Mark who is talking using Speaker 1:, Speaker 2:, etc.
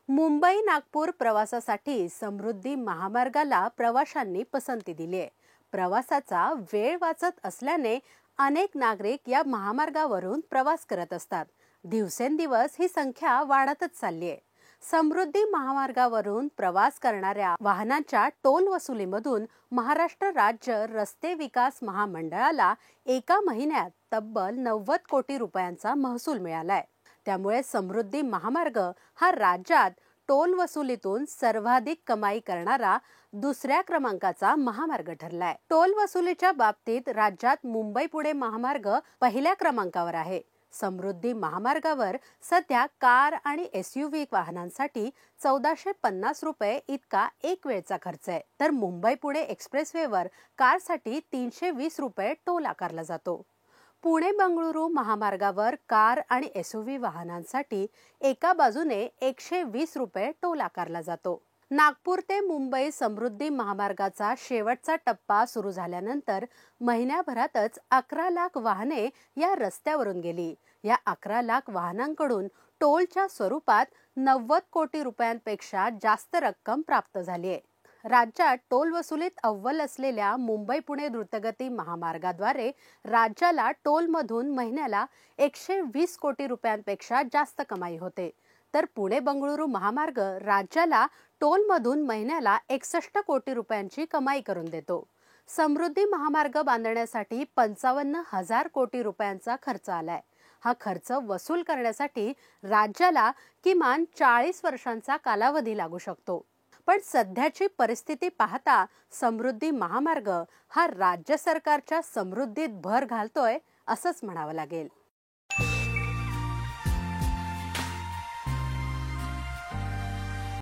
Speaker 1: मुंबई नागपूर प्रवासासाठी समृद्धी महामार्गाला प्रवाशांनी पसंती दिली आहे। प्रवासाचा वेळ वाचत असल्याने अनेक नागरिक या महामार्गावरून प्रवास करत असतात। दिवसेंदिवस ही संख्या वाढतच चालली आहे। समृद्धी महामार्गावरून प्रवास करणाऱ्या वाहनांच्या टोल वसुलीमधून महाराष्ट्र राज्य रस्ते विकास महामंडळाला एका महिन्यात तब्बल 90 कोटी रुपयांचा महसूल मिळालाय। त्यामुळे समृद्धी महामार्ग हा राज्यात टोल वसुलीतून सर्वाधिक कमाई करणारा दुसऱ्या क्रमांकाचा महामार्ग ठरलाय। टोल वसुलीच्या बाबतीत राज्यात मुंबई पुणे महामार्ग पहिल्या क्रमांकावर आहे। समृद्धी महामार्गावर सध्या कार आणि SUV वाहनांसाठी 1450 रुपये इतका एक वेळचा खर्च आहे, तर मुंबई पुणे एक्सप्रेसवेवर कारसाठी 320 रुपये टोल आकारला जातो। पुणे बंगळुरू महामार्गावर कार आणि SUV वाहनांसाठी एका बाजूने 120 रुपये टोल आकारला जातो। नागपूर ते मुंबई समृद्धी महामार्गाचा शेवटचा टप्पा सुरू झाल्यानंतर महिन्याभरातच 11 लाख वाहने या रस्त्यावरून गेली। या 11 लाख वाहनांकडून टोलच्या स्वरूपात 90 कोटी रुपयांपेक्षा जास्त रक्कम प्राप्त झाली आहे। राज्यात टोल वसुलीत अव्वल असलेल्या मुंबई पुणे द्रुतगती महामार्गाद्वारे राज्याला टोलमधून महिन्याला 120 कोटी रुपयांपेक्षा जास्त कमाई होते, तर पुणे बंगळुरू महामार्ग राज्याला टोलमधून महिन्याला 61 कोटी रुपयांची कमाई करून देतो। समृद्धी महामार्ग बांधण्यासाठी 55,000 कोटी रुपयांचा खर्च आलाय। हा खर्च वसूल करण्यासाठी राज्याला किमान 40 वर्षांचा कालावधी लागू शकतो। पण सध्याची परिस्थिती पाहता समृद्धी महामार्ग हा राज्य सरकारच्या समृद्धीत भर घालतोय असंच म्हणावं लागेल।